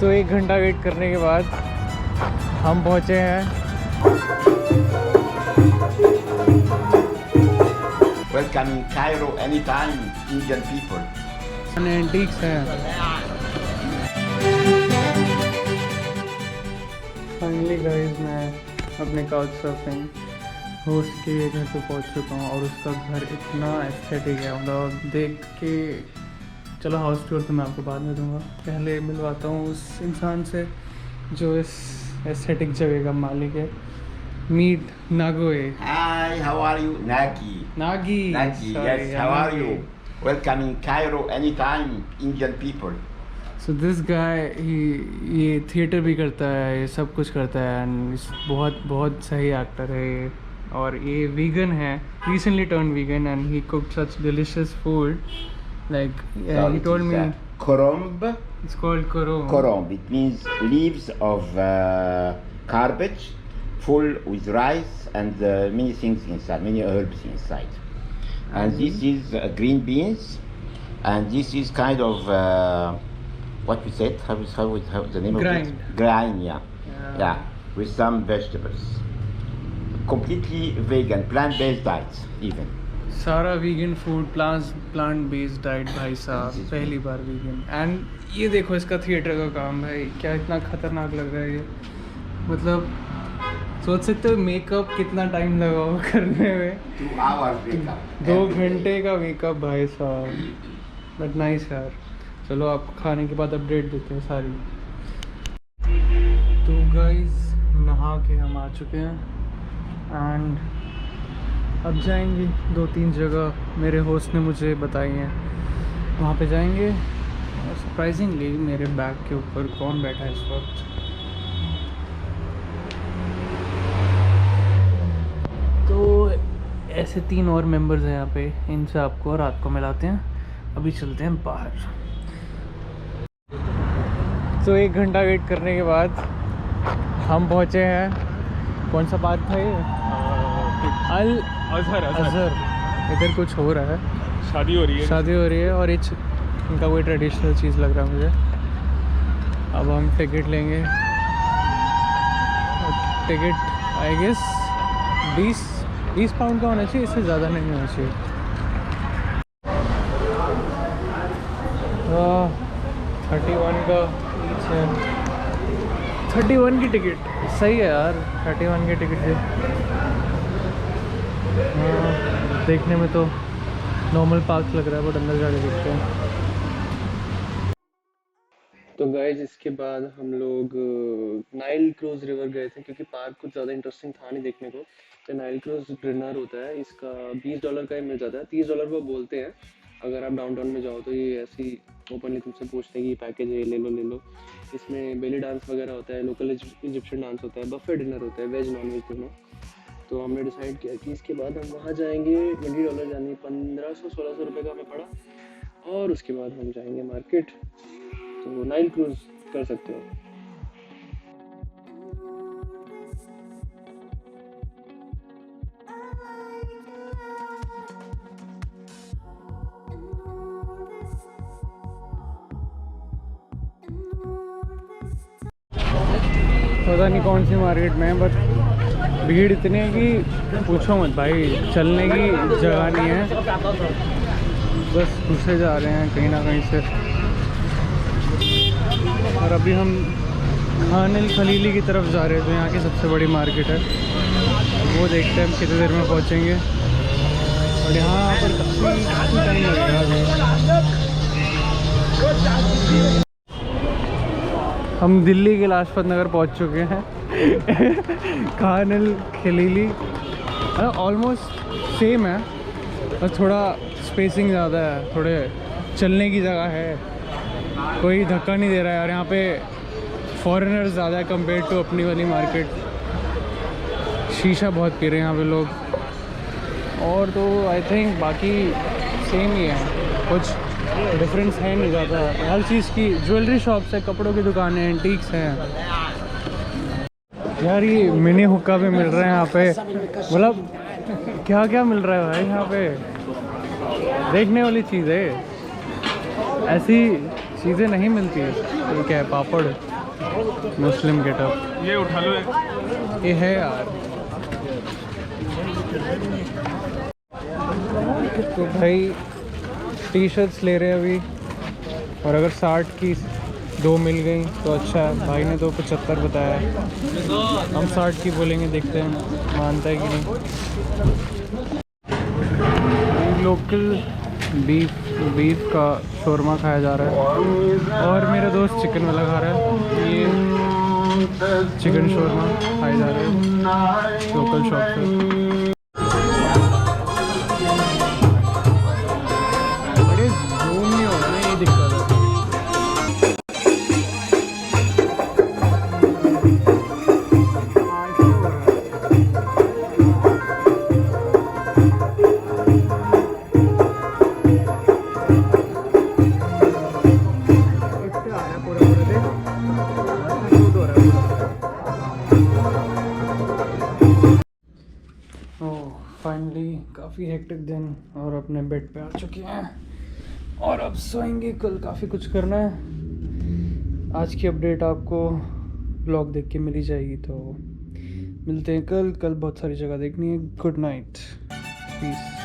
तो 1 घंटा वेट करने के बाद हम पहुँचे हैं। Welcome in Cairo anytime, Indian people. Antiques हैं। फाइनली गाइस मैं अपने काउच सर्फिंग होस्ट के घर पे पहुंच चुका हूँ और उसका घर इतना एस्थेटिक है, मतलब देख के। चलो हाउस टूर तो मैं आपको बाद में दूंगा, पहले मिलवाता हूँ उस इंसान से जो इस एस्थेटिक जगह का मालिक है। मीट नागोए। Hi, how are you? Nagi. Nagi. Nagi, Sorry, yes, how are you? Welcome in Cairo anytime, Indian people. So this guy ये थिएटर भी करता है, ये सब कुछ करता है एंड बहुत बहुत सही एक्टर है ये। और ये वीगन है, recently turn vegan and he cooked such delicious food like he told me Koromb. It's called Koromb. Koromb. It means leaves of cabbage, full with rice and many things inside, many herbs inside. And this is green beans, and this is kind of what we said. How the name Grind. of it? Grind. Yeah, with some vegetables. Completely vegan, plant-based diet even. सारा vegan food, plant based diet भाई साहब, पहली बार vegan. And ये देखो इसका theatre का काम भाई, क्या इतना खतरनाक लग रहा है ये। मतलब सोच सकते हो मेकअप कितना टाइम लगा होगा करने में। 2 hours makeup. 2 घंटे का मेकअप भाई साहब, बट नाइस यार। चलो आप खाने के बाद अपडेट देते हैं सारी। तो गाइस नहा के हम आ चुके हैं एंड अब जाएंगे 2-3 जगह मेरे होस्ट ने मुझे बताई हैं, वहाँ पे जाएंगे। और सरप्राइजिंगली मेरे बैग के ऊपर कौन बैठा है इस वक्त? तो ऐसे 3 और मेंबर्स हैं यहाँ पे, इनसे आपको रात को मिलाते हैं। अभी चलते हैं बाहर। तो 1 घंटा वेट करने के बाद हम पहुँचे हैं। कौन सा पार्क था ये? अल अजहर। इधर कुछ हो रहा है, शादी हो रही है और इनका कोई ट्रेडिशनल चीज़ लग रहा है मुझे। अब हम टिकट लेंगे। टिकट आई गेस 20 पाउंड का होना चाहिए, इससे ज़्यादा नहीं होना चाहिए। 31 का ईच है। 31 की टिकट सही है यार, 31 की टिकट है। हाँ, देखने में तो नॉर्मल पार्क लग रहा है, बट अंदर जाके देखते हैं। तो गाइस इसके बाद हम लोग नाइल क्रूज रिवर गए थे, क्योंकि पार्क कुछ ज़्यादा इंटरेस्टिंग था नहीं देखने को। तो नाइल क्रूज डिनर होता है, इसका $20 का ही मिल जाता है। $30 वो बोलते हैं। अगर आप डाउनटाउन में जाओ तो ये ऐसी ओपनली तुमसे पूछते हैं कि पैकेज है, ले लो। इसमें बेली डांस वगैरह होता है, लोकल इजिप्शियन डांस होता है, बफे डिनर होता है, वेज नॉन वेज दोनों। तो हमने डिसाइड किया कि इसके बाद हम वहाँ जाएंगे। $20 यानी 1500-1600 रुपये का हमें पड़ा। और उसके बाद हम जाएंगे मार्केट। तो नाइल क्रूज़ कर सकते हो। पता नहीं कौन सी मार्केट में है, बट भीड़ इतनी है कि पूछो मत भाई, चलने की जगह नहीं है। बस घुसे जा रहे हैं कहीं ना कहीं से। और अभी हम खान अल खलीली की तरफ जा रहे हैं, जो यहाँ की सबसे बड़ी मार्केट है। वो देखते हैं हम कितनी देर में पहुँचेंगे। और यहाँ पर काफ़ी टाइम लगेगा। हम दिल्ली के लाजपत नगर पहुँच चुके हैं। खान अल खलीली ऑलमोस्ट सेम है, और थोड़ा स्पेसिंग ज़्यादा है, थोड़े चलने की जगह है, कोई धक्का नहीं दे रहा है। और यहाँ पे फॉरेनर्स ज़्यादा है कंपेयर टू अपनी वाली मार्केट। शीशा बहुत पी रहे हैं यहाँ पे लोग। और तो आई थिंक बाकी सेम ही है, कुछ डिफरेंस है नहीं ज़्यादा। हर चीज़ की ज्वेलरी शॉप्स है, कपड़ों की दुकानें, एंटीक्स हैं यार। ये मिनी हुक्का भी मिल रहा है यहाँ पे, मतलब क्या क्या मिल रहा है भाई यहाँ पे। देखने वाली चीज़ है, ऐसी चीज़ें नहीं मिलती है। तो क्या है, पापड़ मुस्लिम गेटअप ये उठा लो एक। ये है यार। तो भाई टी शर्ट्स ले रहे हैं अभी, और अगर 60 की 2 मिल गई तो अच्छा है। भाई ने तो 75 बताया है, हम 60 की बोलेंगे, देखते हैं मानता है कि नहीं। लोकल बीफ का शोरमा खाया जा रहा है, और मेरा दोस्त चिकन वाला खा रहा है। ये चिकन शोरमा खाया जा रहा है लोकल शॉप से। बड़े जूम नहीं हो रहा ना, ये दिक्कत है। फाइनली काफ़ी हेक्टिक दिन और अपने बेड पे आ चुके हैं, और अब सोएंगे। कल काफ़ी कुछ करना है। आज की अपडेट आपको ब्लॉग देख के मिल ही जाएगी, तो मिलते हैं कल। बहुत सारी जगह देखनी है। Good night, piece.